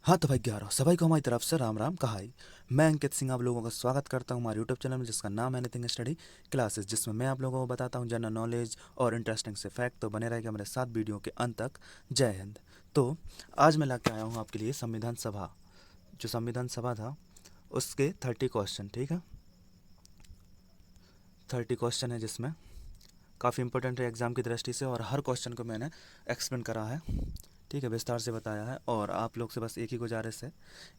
हाँ तो भाई 11 सभी को हमारी तरफ से राम राम कहाई। मैं अंकित सिंह आप लोगों का स्वागत करता हूँ हमारे यूट्यूब चैनल में जिसका नाम है एनीथिंग स्टडी क्लासेस, जिसमें मैं आप लोगों को बताता हूँ जनरल नॉलेज और इंटरेस्टिंग से फैक्ट। तो बने रहेगा मेरे साथ वीडियो के अंत तक। जय हिंद। तो आज मैं लेके आया हूँ आपके लिए संविधान सभा, जो संविधान सभा था उसके 30 क्वेश्चन। ठीक है, 30 क्वेश्चन है जिसमें काफ़ी इंपॉर्टेंट है एग्ज़ाम की दृष्टि से, और हर क्वेश्चन को मैंने एक्सप्लेन करा है। ठीक है, विस्तार से बताया है। और आप लोग से बस एक ही गुजारिश है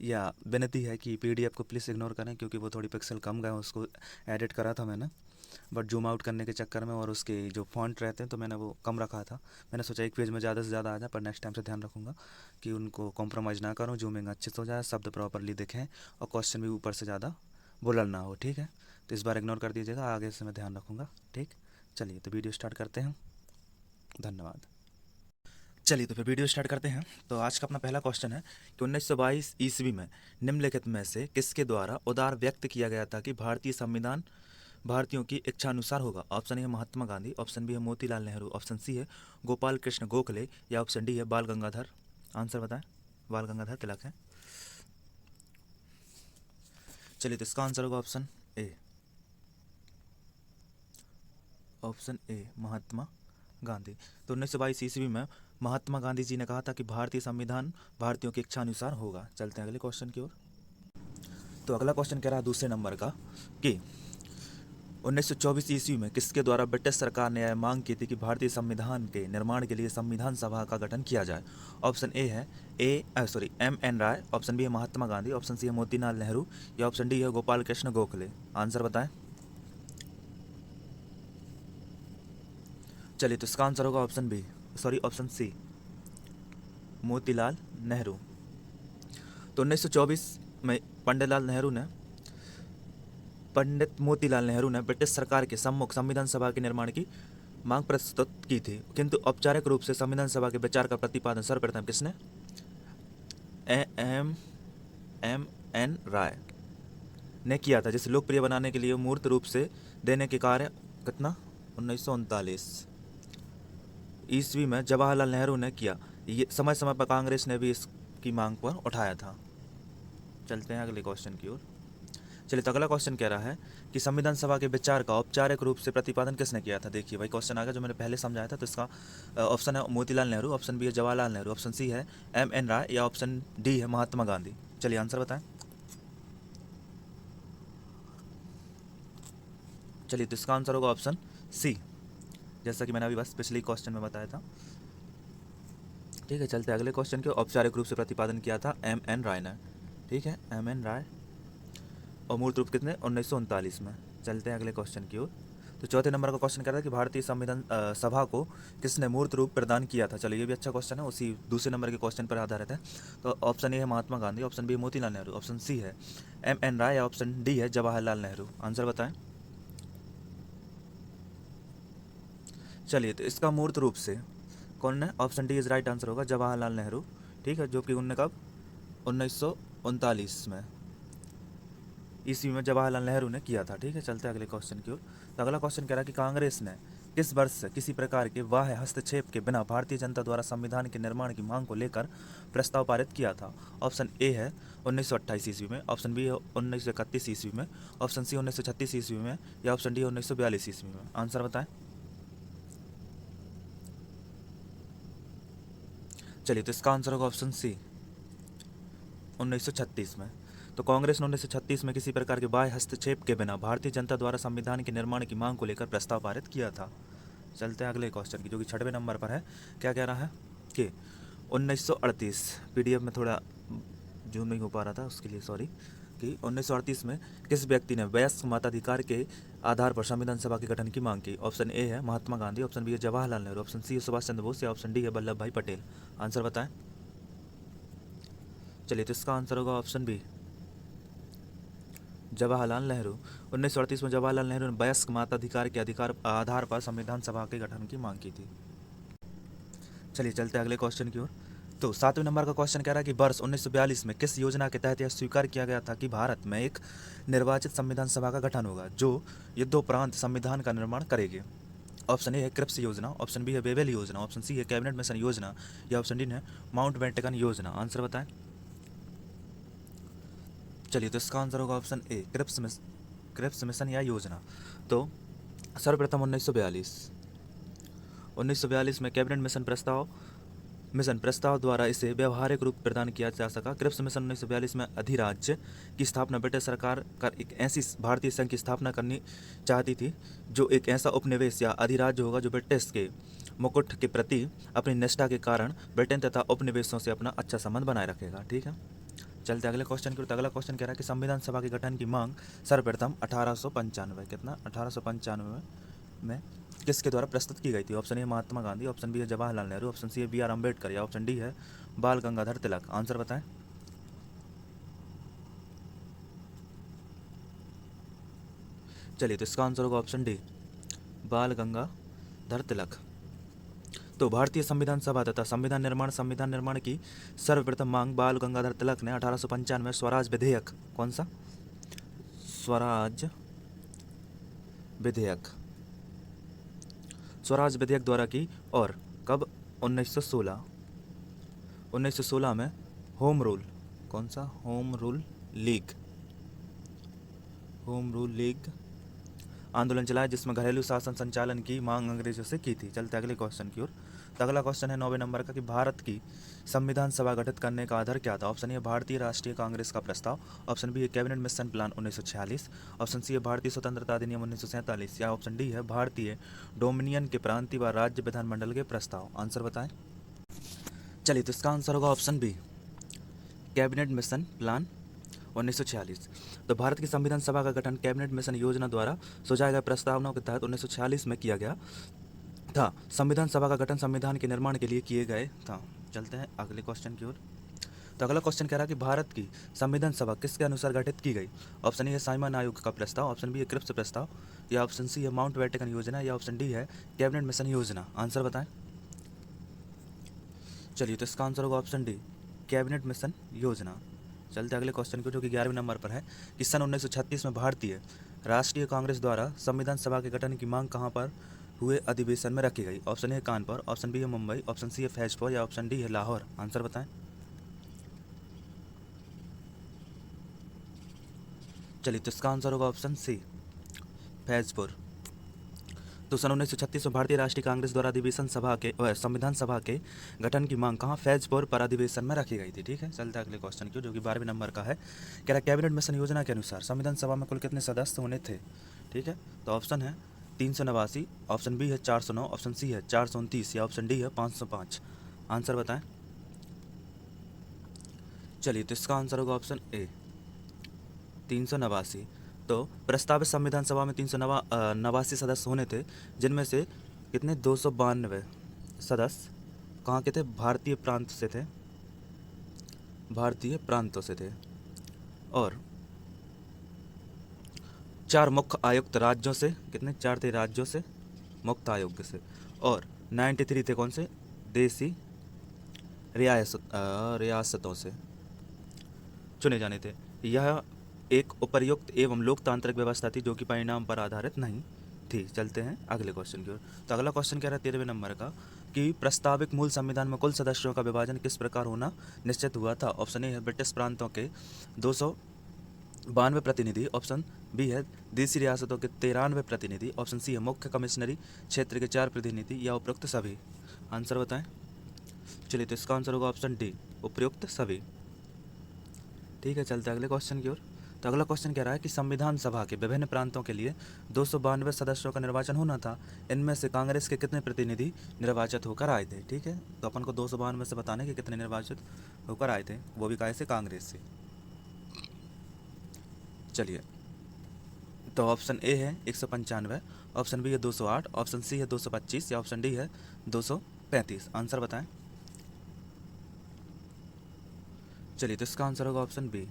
या विनती है कि पीडीएफ को प्लीज़ इग्नोर करें, क्योंकि वो थोड़ी पिक्सल कम गए, उसको एडिट करा था मैंने, बट जूम आउट करने के चक्कर में और उसके जो फॉन्ट रहते हैं तो मैंने वो कम रखा था। मैंने सोचा एक पेज में ज़्यादा से ज़्यादा आ जाए, पर नेक्स्ट टाइम से ध्यान रखूँगा कि उनको कॉम्प्रोमाइज़ ना करूँ, जूमिंग अच्छे से हो जाए, शब्द प्रॉपरली दिखें और क्वेश्चन भी ऊपर से ज़्यादा बुलंद ना हो। ठीक है, तो इस बार इग्नोर कर दीजिएगा, आगे से मैं ध्यान रखूँगा। ठीक, चलिए तो वीडियो स्टार्ट करते हैं। धन्यवाद। चलिए तो फिर वीडियो स्टार्ट करते हैं। तो आज का अपना पहला क्वेश्चन है कि 1922 ईस्वी में निम्नलिखित में से किसके द्वारा उदार व्यक्त किया गया था कि भारतीय संविधान भारतीयों की इच्छा अनुसार होगा। ऑप्शन ए है महात्मा गांधी, ऑप्शन बी है मोतीलाल नेहरू, ऑप्शन सी है गोपाल कृष्ण गोखले, या ऑप्शन डी है बाल गंगाधर। आंसर बताएं। बाल गंगाधर तिलक है। चलिए तो इसका आंसर होगा option A. Option A Mahatma Gandhi. तो 1922 ईस्वी में महात्मा गांधी जी ने कहा था कि भारतीय संविधान भारतीयों की इच्छा अनुसार होगा। चलते हैं अगले क्वेश्चन की ओर। तो अगला क्वेश्चन कह रहा है दूसरे नंबर का कि 1924 ईस्वी में किसके द्वारा ब्रिटिश सरकार ने यह मांग की थी कि भारतीय संविधान के निर्माण के लिए संविधान सभा का गठन किया जाए। ऑप्शन ए है एम एन राय, ऑप्शन बी है महात्मा गांधी, ऑप्शन सी है मोतीलाल नेहरू, या ऑप्शन डी है गोपाल कृष्ण गोखले। आंसर बताएं। चलिए तो इसका आंसर होगा ऑप्शन सी, मोतीलाल नेहरू। तो 1924 में पंडित मोतीलाल नेहरू ने ब्रिटिश सरकार के सम्मुख संविधान सभा के निर्माण की मांग प्रस्तुत की थी, किंतु औपचारिक रूप से संविधान सभा के विचार का प्रतिपादन सर्वप्रथम किसने? एम एन राय ने किया था, जिसे लोकप्रिय बनाने के लिए मूर्त रूप से देने के कार्य कितना 1939 ईस्वी में जवाहरलाल नेहरू ने किया। ये समय समय पर कांग्रेस ने भी इसकी मांग पर उठाया था। चलते हैं अगले क्वेश्चन की ओर। चलिए तो अगला क्वेश्चन कह रहा है कि संविधान सभा के विचार का औपचारिक रूप से प्रतिपादन किसने किया था। देखिए भाई क्वेश्चन आ गया जो मैंने पहले समझाया था। तो इसका ऑप्शन है मोतीलाल नेहरू, ऑप्शन बी है जवाहरलाल नेहरू, ऑप्शन सी है एम एन राय, या ऑप्शन डी है महात्मा गांधी। चलिए आंसर बताएं। चलिए तो इसका आंसर होगा ऑप्शन सी, जैसा कि मैंने अभी बस पिछले क्वेश्चन में बताया था। ठीक है, चलते अगले क्वेश्चन के। औपचारिक रूप से प्रतिपादन किया था एम एन राय ने। ठीक है, एम एन राय, और मूर्त रूप कितने 1939 में। चलते हैं अगले क्वेश्चन की ओर। तो चौथे नंबर का क्वेश्चन कह रहा है कि भारतीय संविधान सभा को किसने मूर्त रूप प्रदान किया था। चलिए ये भी अच्छा क्वेश्चन है, उसी दूसरे नंबर के क्वेश्चन पर आधारित है। तो ऑप्शन ए है महात्मा गांधी, ऑप्शन बी है मोतीलाल नेहरू, ऑप्शन सी है एम एन राय, या ऑप्शन डी है जवाहरलाल नेहरू। आंसर बताएं। चलिए तो इसका मूर्त रूप से कौन है? Option D is right answer होगा, जवाहरलाल नेहरू। ठीक है, जो कि उनने कब 1939 में ईस्वी में जवाहरलाल नेहरू ने किया था। ठीक है, चलते हैं अगले क्वेश्चन की ओर। तो अगला क्वेश्चन कह रहा है कि कांग्रेस ने किस वर्ष से किसी प्रकार के बाह्य हस्तक्षेप के बिना भारतीय जनता द्वारा संविधान के निर्माण की मांग को लेकर प्रस्ताव पारित किया था। ऑप्शन ए है 1928 ईस्वी में, ऑप्शन बी है 1931 ईस्वी में, ऑप्शन सी 1936 ईस्वी में, या ऑप्शन डी 1942 ईस्वी में। आंसर बताएं। चलिए तो इसका आंसर होगा ऑप्शन सी 1936 में। तो कांग्रेस ने 1936 में किसी प्रकार के बाह्य हस्तक्षेप के बिना भारतीय जनता द्वारा संविधान के निर्माण की मांग को लेकर प्रस्ताव पारित किया था। चलते हैं अगले क्वेश्चन की, जो कि 6वें नंबर पर है। क्या कह रहा है कि 1938 पीडीएफ में थोड़ा जूम नहीं हो पा रहा था, उसके लिए सॉरी, कि 1938 में किस व्यक्ति ने वयस्क मताधिकार के आधार पर संविधान सभा के गठन की मांग की। ऑप्शन ए है महात्मा गांधी, ऑप्शन बी है जवाहरलाल नेहरू, ऑप्शन सी है सुभाष चंद्र बोस, या ऑप्शन डी है वल्लभ भाई पटेल। आंसर बताएं। चलिए तो इसका आंसर होगा ऑप्शन बी, जवाहरलाल नेहरू। 1938 में जवाहरलाल नेहरू ने वयस्क मताधिकार के अधिकार आधार पर संविधान सभा के गठन की मांग की थी। चलिए चलते हैं अगले क्वेश्चन की ओर। तो 7वें नंबर का क्वेश्चन कह रहा है कि वर्ष 1942 में किस योजना के तहत यह स्वीकार किया गया था कि भारत में एक निर्वाचित संविधान सभा का गठन होगा जो युद्धोपरांत संविधान का निर्माण करेगी। ऑप्शन ए है क्रिप्स योजना, ऑप्शन बी है बेबेल योजना, ऑप्शन सी है कैबिनेट मिशन योजना, या ऑप्शन डी है माउंट बेंटकन योजना। आंसर बताएं। चलिए, तो इसका आंसर होगा ऑप्शन ए, क्रिप्स मिशन या योजना। तो सर्वप्रथम 1942 में कैबिनेट मिशन प्रस्ताव द्वारा इसे व्यवहारिक रूप प्रदान किया जा सका। क्रिप्स मिशन 1942 में अधिराज्य की स्थापना ब्रिटिश सरकार कर एक ऐसी भारतीय संघ की स्थापना करनी चाहती थी जो एक ऐसा उपनिवेश या अधिराज्य होगा जो ब्रिटिश के मुकुट के प्रति अपनी निष्ठा के कारण ब्रिटेन तथा उपनिवेशों से अपना अच्छा संबंध बनाए रखेगा। ठीक है, चलते अगले क्वेश्चन की ओर। अगला क्वेश्चन कह रहा है कि संविधान सभा के गठन की मांग सर्वप्रथम 1895 में किसके द्वारा प्रस्तुत की गई थी? Option A Mahatma Gandhi, option B है जवाहरलाल नेहरू, ऑप्शन सी है बी आर अम्बेडकर या ऑप्शन डी है बाल गंगाधर तिलक। आंसर बताएं। चलिए, तो इसका आंसर होगा ऑप्शन डी, बाल गंगाधर तिलक। तो भारतीय संविधान सभा तथा संविधान निर्माण की सर्वप्रथम मांग बाल गंगाधर तिलक ने 1895 स्वराज विधेयक, कौन सा? स्वराज विधेयक द्वारा की। और कब? 1916 में होम रूल, कौन सा? होम रूल लीग आंदोलन चलाया जिसमें घरेलू शासन संचालन की मांग अंग्रेजों से की थी। चलते अगले क्वेश्चन की ओर। तो अगला क्वेश्चन है 9वें नंबर का कि भारत की संविधान सभा गठित करने का आधार क्या था? ऑप्शन ए भारतीय राष्ट्रीय कांग्रेस का प्रस्ताव, ऑप्शन बी है cabinet mission plan 1946, option C है भारतीय स्वतंत्रता अधिनियम 1947 या ऑप्शन डी है भारतीय डोमिनियन के प्रांतीय व राज्य विधानमंडल के प्रस्ताव। आंसर बताएं। चलिए, तो इसका आंसर होगा option B, cabinet mission plan 1946। तो भारत की संविधान सभा का गठन कैबिनेट मिशन योजना द्वारा सुझाए गए प्रस्तावनाओं के तहत 1946 में किया गया था। संविधान सभा का गठन संविधान के निर्माण के लिए किए गए था। चलते हैं अगले क्वेश्चन की ओर। तो अगला क्वेश्चन कह रहा है कि भारत की संविधान सभा किसके अनुसार गठित की गई? ऑप्शन ए है साइमन आयोग का प्रस्ताव, ऑप्शन बी है क्रिप्स प्रस्ताव या ऑप्शन सी है माउंट बैटन योजना या ऑप्शन डी है कैबिनेट मिशन योजना। आंसर बताएं। चलिए, तो इसका आंसर होगा ऑप्शन डी, कैबिनेट मिशन योजना। चलते अगले क्वेश्चन को, जो कि 11वें नंबर पर है कि सन 1936 में भारतीय राष्ट्रीय कांग्रेस द्वारा संविधान सभा के गठन की मांग कहां पर हुए अधिवेशन में रखी गई? Option A Kanpur, option B है मुंबई, ऑप्शन सी है फैजपुर या ऑप्शन डी है लाहौर। आंसर बताएं। चलिए, तो इसका आंसर होगा ऑप्शन सी, फैजपुर। तो सन 1936 में भारतीय राष्ट्रीय कांग्रेस द्वारा संविधान सभा के गठन की मांग कहाँ? फैजपुर पर अधिवेशन में रखी गई थी। ठीक है, चलते अगले क्वेश्चन की, जो कि 12वें नंबर का है। कह रहा कैबिनेट मिशन योजना के अनुसार संविधान सभा में कुल कितने सदस्य होने थे? ठीक है, तो ऑप्शन है 389, ऑप्शन बी है 409, ऑप्शन सी है 429 या ऑप्शन डी है 505। आंसर बताएं। चलिए, तो इसका आंसर होगा ऑप्शन ए, 389। तो प्रस्तावित संविधान सभा में 389 सदस्य होने थे, जिनमें से कितने? 292 सदस्य कहाँ के थे? भारतीय प्रांतों से थे। और 4 मुख्य आयुक्त राज्यों से, कितने? 4 थे राज्यों से, मुक्त आयोग से। और 93 थे कौन से? देसी रियासतों से चुने जाने थे। यह एक उपर्युक्त एवं लोकतांत्रिक व्यवस्था थी जो कि परिणाम पर आधारित नहीं थी। चलते हैं अगले क्वेश्चन की ओर। तो अगला क्वेश्चन कह रहा है 13वें नंबर का कि प्रस्तावित मूल संविधान में कुल सदस्यों का विभाजन किस प्रकार होना निश्चित हुआ था? ऑप्शन ए है ब्रिटिश प्रांतों के 292 प्रतिनिधि, ऑप्शन बी है देसी रियासतों के 93 प्रतिनिधि, ऑप्शन सी है मुख्य कमिश्नरी क्षेत्र के 4 प्रतिनिधि या उपयुक्त सभी। आंसर बताएं। चलिए, तो इसका आंसर होगा ऑप्शन डी, उपयुक्त सभी। ठीक है, चलते अगले क्वेश्चन की ओर। तो अगला क्वेश्चन कह रहा है कि संविधान सभा के विभिन्न प्रांतों के लिए 292 सदस्यों का निर्वाचन होना था। इनमें से कांग्रेस के कितने प्रतिनिधि निर्वाचित होकर आए थे? ठीक है, तो अपन को 292 से बताने के कितने निर्वाचित होकर आए थे, वो भी काहे से? कांग्रेस से। चलिए, तो ऑप्शन ए है 195, ऑप्शन बी है 208, ऑप्शन सी है 225 या ऑप्शन डी है 235। आंसर बताएं। चलिए, तो इसका आंसर होगा ऑप्शन बी,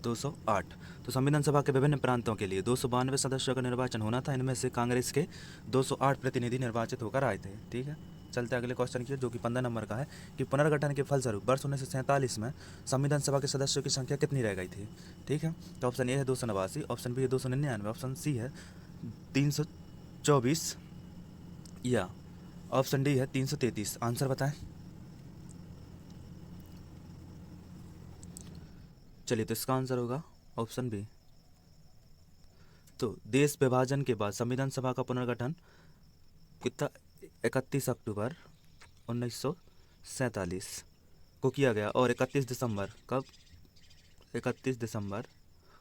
208। तो संविधान सभा के विभिन्न प्रांतों के लिए 292 सदस्यों का निर्वाचन होना था। इनमें से कांग्रेस के 208 प्रतिनिधि निर्वाचित होकर आए थे। ठीक है, चलते अगले क्वेश्चन की, जो कि 15 नंबर का है कि पुनर्गठन के फलस्वरूप वर्ष 1947 में संविधान सभा के सदस्यों की संख्या कितनी रह गई थी? ठीक है, तो ऑप्शन ए है 289, ऑप्शन बी है 299, ऑप्शन सी है 324 या ऑप्शन डी है 333। आंसर बताएं। चलिए, तो इसका आंसर होगा ऑप्शन बी। तो देश विभाजन के बाद संविधान सभा का पुनर्गठन कितना 31 अक्टूबर 1947 को किया गया, और 31 दिसंबर कब 31 दिसंबर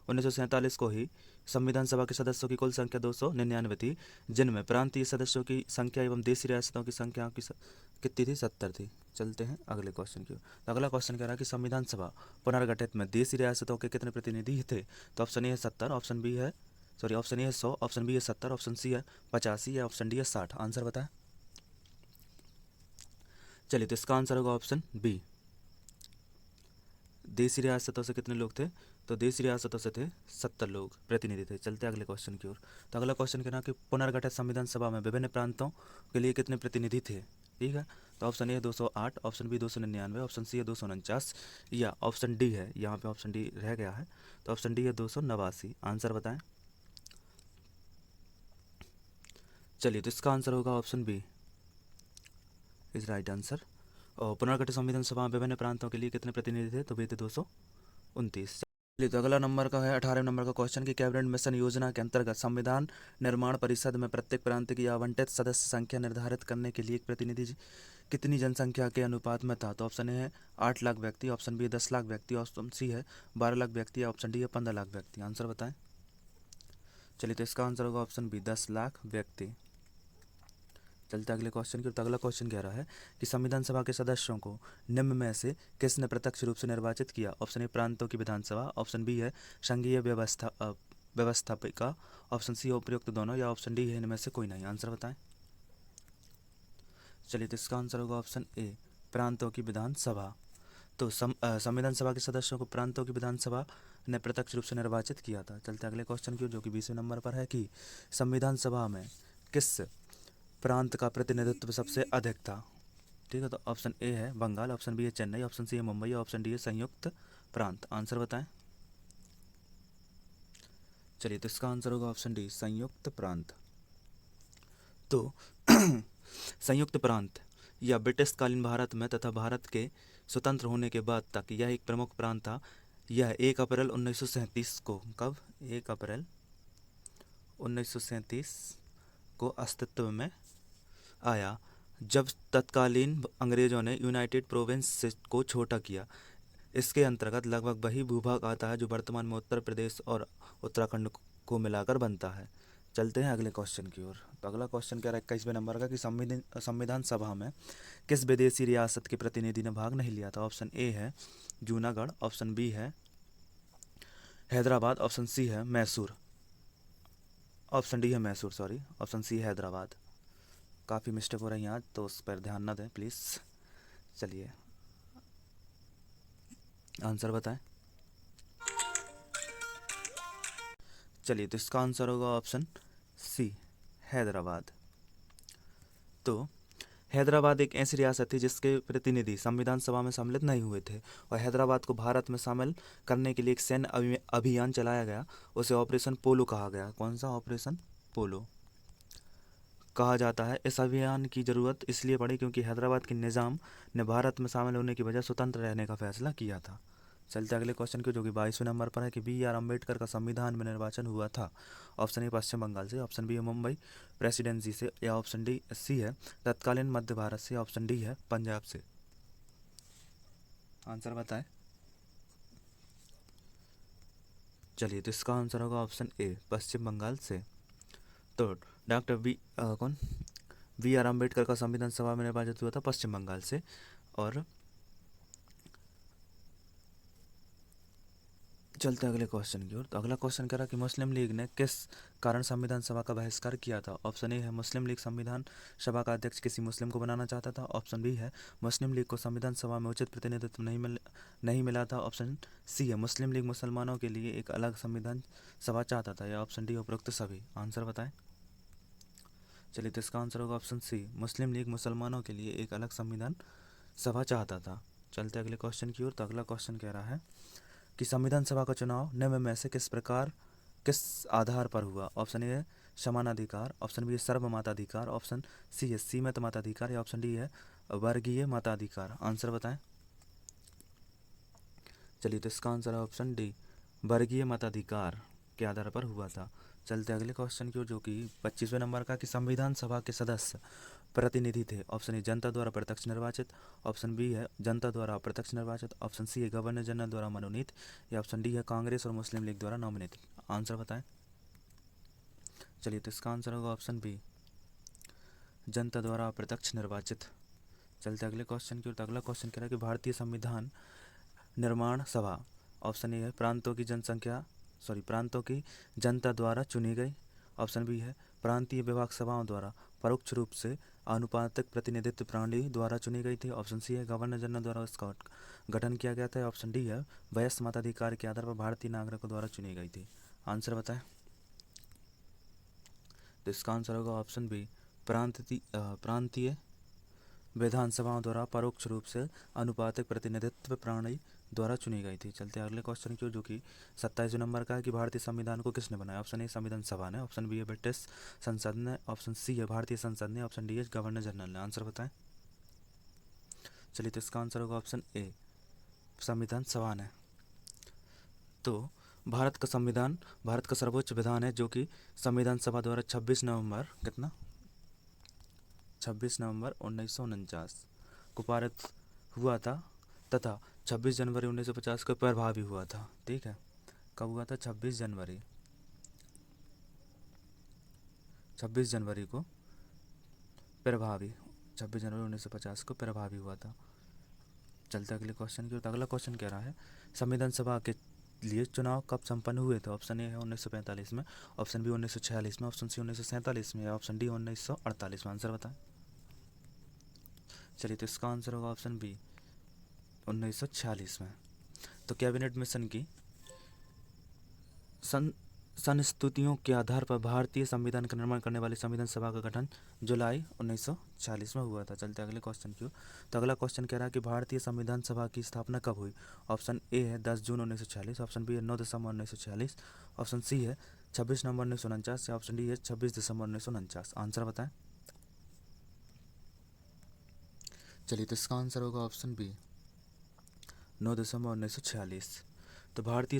1947 को ही संविधान सभा के सदस्यों की कुल संख्या 299 थी, जिनमें प्रांतीय सदस्यों की संख्या एवं देशी रियासतों की संख्या कितनी थी? 70 थी। चलते हैं अगले क्वेश्चन की ओर। तो अगला क्वेश्चन कह रहा है कि संविधान सभा पुनर्गठित में देशी रियासतों के कितने प्रतिनिधि थे? तो ऑप्शन ए है 70, ऑप्शन बी है ऑप्शन ए है 100, ऑप्शन बी है 70, ऑप्शन सी है 85 या ऑप्शन डी है 60। आंसर बताएं। चलिए, तो इसका आंसर होगा ऑप्शन बी। देशी रियासतों से कितने लोग थे? तो देशी रियासतों से थे 70 लोग प्रतिनिधि थे। चलते हैं अगले क्वेश्चन की ओर। तो अगला क्वेश्चन कहना कि पुनर्गठित संविधान सभा में विभिन्न प्रांतों के लिए कितने प्रतिनिधि थे? ठीक है, तो ऑप्शन ए है 208, ऑप्शन बी 299, ऑप्शन सी है 249 या ऑप्शन डी है, यहाँ पे ऑप्शन डी रह गया है, तो ऑप्शन डी है 289। आंसर बताएं। चलिए, तो इसका आंसर होगा option B is right answer. और पुनर्गठित संविधान सभा में विभिन्न प्रांतों के लिए कितने प्रतिनिधि थे? तो वे थे 229। चलिए, तो अगला नंबर का है 18वें नंबर का क्वेश्चन कि कैबिनेट मिशन योजना के अंतर्गत संविधान निर्माण परिषद में प्रत्येक प्रांत की आवंटित सदस्य संख्या निर्धारित करने के लिए एक प्रतिनिधि कितनी जनसंख्या के अनुपात में था? तो ऑप्शन ए है 8 लाख व्यक्ति, ऑप्शन बी है 10 लाख व्यक्ति, ऑप्शन सी है 12 लाख व्यक्ति, ऑप्शन डी है 15 लाख व्यक्ति। आंसर बताएं। चलिए, तो इसका आंसर होगा ऑप्शन बी 10 लाख व्यक्ति। चलते अगले क्वेश्चन की। तो अगला क्वेश्चन कह रहा है कि संविधान सभा के सदस्यों को निम्न में से किसने प्रत्यक्ष रूप से निर्वाचित किया? ऑप्शन ए प्रांतों की विधानसभा, ऑप्शन बी है संघीय व्यवस्थापिका, ऑप्शन सी उपयुक्त दोनों या ऑप्शन डी है इनमें से कोई नहीं। आंसर बताएं। चलिए, तो इसका आंसर होगा ऑप्शन ए प्रांतों की विधानसभा। तो संविधान सभा के सदस्यों को प्रांतों की विधानसभा ने प्रत्यक्ष रूप से निर्वाचित किया था। चलते अगले क्वेश्चन की, जो कि 20वें नंबर पर है कि संविधान सभा में किस प्रांत का प्रतिनिधित्व सबसे अधिक था? ठीक है, तो ऑप्शन ए है बंगाल, ऑप्शन बी है चेन्नई, ऑप्शन सी है मुंबई, ऑप्शन डी है संयुक्त प्रांत। आंसर बताएं। चलिए, तो इसका आंसर होगा ऑप्शन डी संयुक्त प्रांत। तो संयुक्त प्रांत या ब्रिटिश कालीन भारत में तथा भारत के स्वतंत्र होने के बाद तक यह एक प्रमुख प्रांत था। यह 1 अप्रैल 1937 को, कब 1 अप्रैल 1937 को अस्तित्व में आया, जब तत्कालीन अंग्रेजों ने यूनाइटेड प्रोविंस को छोटा किया। इसके अंतर्गत लगभग वही भूभाग आता है जो वर्तमान में उत्तर प्रदेश और उत्तराखंड को मिलाकर बनता है। चलते हैं अगले क्वेश्चन की ओर। तो अगला क्वेश्चन कह रहा है 21वें नंबर का कि संविधान सभा में किस विदेशी रियासत के प्रतिनिधि ने भाग नहीं लिया था? ऑप्शन ए है जूनागढ़, ऑप्शन बी है हैदराबाद, ऑप्शन सी है मैसूर, ऑप्शन डी है Mysore, sorry, option C Hyderabad. काफ़ी मिस्टेक हो रही हैं आज, तो उस पर ध्यान ना दें प्लीज़। चलिए, आंसर बताएं। चलिए, तो इसका आंसर होगा ऑप्शन सी हैदराबाद। तो हैदराबाद एक ऐसी रियासत थी जिसके प्रतिनिधि संविधान सभा में सम्मिलित नहीं हुए थे, और हैदराबाद को भारत में शामिल करने के लिए एक सैन्य अभियान चलाया गया। उसे ऑपरेशन पोलो कहा गया। कौन सा ऑपरेशन पोलो कहा जाता है? इस अभियान की ज़रूरत इसलिए पड़ी क्योंकि हैदराबाद के निज़ाम ने भारत में शामिल होने की वजह स्वतंत्र रहने का फैसला किया था। चलते अगले क्वेश्चन की, जो कि 22वें नंबर पर है कि बी आर अम्बेडकर का संविधान में निर्वाचन हुआ था। ऑप्शन ए पश्चिम बंगाल से, ऑप्शन बी है मुंबई प्रेसिडेंसी से, या ऑप्शन डी सी है तत्कालीन मध्य भारत से, ऑप्शन डी है पंजाब से। आंसर बताएं। चलिए, तो इसका आंसर होगा ऑप्शन ए पश्चिम बंगाल से। तो डॉक्टर वी आर अम्बेडकर का संविधान सभा में निर्वाचित हुआ था पश्चिम बंगाल से। और चलते अगले क्वेश्चन की ओर। तो अगला क्वेश्चन कह रहा कि मुस्लिम लीग ने किस कारण संविधान सभा का बहिष्कार किया था? ऑप्शन ए है मुस्लिम लीग संविधान सभा का अध्यक्ष किसी मुस्लिम को बनाना चाहता था, ऑप्शन बी है मुस्लिम लीग को संविधान सभा में उचित प्रतिनिधित्व नहीं मिला था, ऑप्शन सी है मुस्लिम लीग मुसलमानों के लिए एक अलग संविधान सभा चाहता था, या ऑप्शन डी उपरोक्त सभी। आंसर बताएं। चलिए, तो इसका आंसर होगा ऑप्शन सी मुस्लिम लीग मुसलमानों के लिए एक अलग संविधान सभा चाहता था। चलते अगले क्वेश्चन की ओर। तो अगला क्वेश्चन कह रहा है कि संविधान सभा का चुनाव निम्न में से किस आधार पर हुआ? ऑप्शन ए है समानाधिकार, ऑप्शन बी है सर्वमताधिकार, ऑप्शन सी है सीमित मताधिकार, या ऑप्शन डी है वर्गीय मताधिकार। आंसर बताएं। चलिए, तो इसका आंसर है ऑप्शन डी, वर्गीय मताधिकार के आधार पर हुआ था। चलते अगले क्वेश्चन की ओर, जो कि 25वें नंबर का, कि संविधान सभा के सदस्य प्रतिनिधि थे। ऑप्शन ए जनता द्वारा प्रत्यक्ष निर्वाचित, ऑप्शन बी है जनता द्वारा अप्रत्यक्ष निर्वाचित, ऑप्शन सी है गवर्नर जनरल द्वारा मनोनीत, या ऑप्शन डी है कांग्रेस और मुस्लिम लीग द्वारा नॉमिनेट। आंसर बताएं। चलिए, तो इसका आंसर होगा ऑप्शन बी, जनता द्वारा अप्रत्यक्ष निर्वाचित। चलते अगले क्वेश्चन की ओर। अगला क्वेश्चन कह रहा है कि भारतीय संविधान निर्माण सभा, ऑप्शन ए है प्रांतों की जनता द्वारा चुनी गई, ऑप्शन बी है प्रांतीय विभाग सभाओं द्वारा परोक्ष रूप से आनुपातिक प्रतिनिधित्व प्रणाली द्वारा चुनी गई थी, ऑप्शन सी है गवर्नर जनरल द्वारा उसका गठन किया गया था, ऑप्शन डी है वयस्क मताधिकार के आधार पर भारतीय नागरिकों द्वारा चुनी गई थी। आंसर बताएं। तो इसका आंसर होगा ऑप्शन बी, प्रांतीय विधानसभाओं द्वारा परोक्ष रूप से आनुपातिक प्रतिनिधित्व प्रणाली द्वारा चुनी गई थी। चलते अगले क्वेश्चन की ओर, जो कि 27 नंबर का है, कि भारतीय संविधान को किसने बनाया। ऑप्शन ए संविधान सभा ने, ऑप्शन बी है ब्रिटिश संसद ने, ऑप्शन सी है भारतीय संसद ने, ऑप्शन डी है गवर्नर जनरल ने। आंसर बताएं। चलिए, तो इसका आंसर होगा ऑप्शन ए, संविधान सभा ने। तो भारत का सर्वोच्च विधान है, जो कि संविधान सभा द्वारा 26 नवंबर 1949 को पारित हुआ था, तथा 26 जनवरी 1950 को प्रभावी हुआ था। ठीक है, कब हुआ था? 26 जनवरी को प्रभावी, 26 जनवरी 1950 को प्रभावी हुआ था। चलते अगले क्वेश्चन की ओर। अगला क्वेश्चन कह रहा है, संविधान सभा के लिए चुनाव कब संपन्न हुए थे। ऑप्शन ए है 1945 में, ऑप्शन बी 1946 में, ऑप्शन सी 1947 में, या ऑप्शन डी 1948 में। आंसर बताएं। चलिए, तो इसका आंसर होगा ऑप्शन बी, 1946 में। तो कैबिनेट मिशन की संस्तुतियों के आधार पर भारतीय संविधान का निर्माण करने वाली संविधान सभा का गठन जुलाई 1946 में हुआ था। चलते अगले क्वेश्चन की ओर। तो अगला क्वेश्चन कह रहा है कि भारतीय संविधान सभा की स्थापना कब हुई। ऑप्शन ए है 10 जून 1946, ऑप्शन बी है 9 दिसंबर 1946, ऑप्शन सी है 26 नवंबर 1949, या ऑप्शन डी है 26 दिसंबर 1949। आंसर बताएं। चलिए, तो इसका आंसर होगा ऑप्शन बी, 9 दिसंबर 1946। तो भारतीय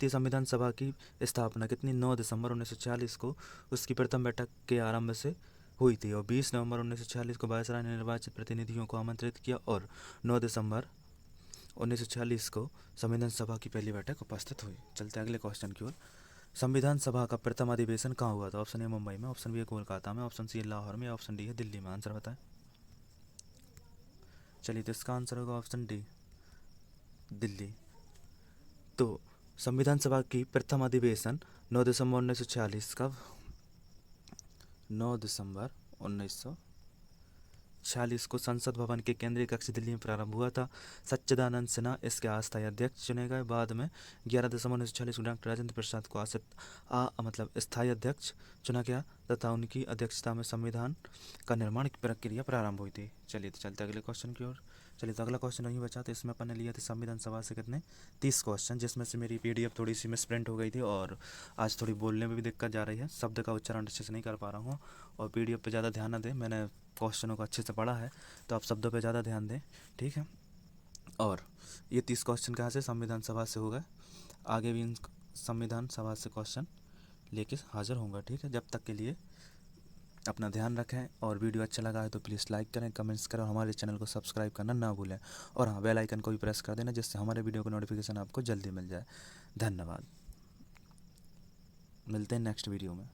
संविधान सभा की स्थापना कितनी, 9 दिसंबर 1946 को उसकी प्रथम बैठक के आरंभ से हुई थी, और 20 नवंबर 1946 को वायसराय ने निर्वाचित प्रतिनिधियों को आमंत्रित किया, और 9 दिसंबर 1946 को संविधान सभा की पहली बैठक उपस्थित हुई। चलते अगले क्वेश्चन की ओर। संविधान सभा का प्रथम अधिवेशन कहाँ हुआ था। ऑप्शन ए मुंबई में, ऑप्शन बी है कोलकाता में, ऑप्शन सी है लाहौर में, ऑप्शन डी है दिल्ली में। आंसर बताएं। चलिए, तो इसका आंसर होगा ऑप्शन डी, दिल्ली। तो संविधान सभा की प्रथम अधिवेशन 9 दिसंबर 1946 कब 9 दिसंबर 1946 को संसद भवन के केंद्रीय कक्ष दिल्ली में प्रारंभ हुआ था। सच्चिदानंद सिन्हा इसके अस्थायी अध्यक्ष चुने गए। बाद में 11 दिसंबर 1946 को डॉक्टर राजेंद्र प्रसाद को स्थायी अध्यक्ष चुना गया, तथा उनकी अध्यक्षता में संविधान का निर्माण की प्रक्रिया प्रारंभ हुई थी। चलिए, तो चलते अगले क्वेश्चन की ओर। चलिए, तो अगला क्वेश्चन नहीं बचा, तो इसमें अपन ने लिए थे संविधान सभा से कितने 30 क्वेश्चन, जिसमें से मेरी PDF थोड़ी सी मिसप्रिंट हो गई थी, और आज थोड़ी बोलने में भी दिक्कत जा रही है, शब्द का उच्चारण अच्छे से नहीं कर पा रहा हूँ, और PDF पे ज़्यादा ध्यान न दें। मैंने क्वेश्चनों को अच्छे से पढ़ा है, तो आप शब्दों पे ज़्यादा ध्यान दें। ठीक है, और ये 30 क्वेश्चन कहाँ से, संविधान सभा से हो गए। आगे भी इन संविधान सभा से क्वेश्चन लेके हाजिर होऊंगा। ठीक है, जब तक के लिए अपना ध्यान रखें, और वीडियो अच्छा लगा है तो प्लीज़ लाइक करें, कमेंट्स करें, और हमारे चैनल को सब्सक्राइब करना ना भूलें, और हाँ, बेल आइकन को भी प्रेस कर देना, जिससे हमारे वीडियो का नोटिफिकेशन आपको जल्दी मिल जाए। धन्यवाद, मिलते हैं नेक्स्ट वीडियो में।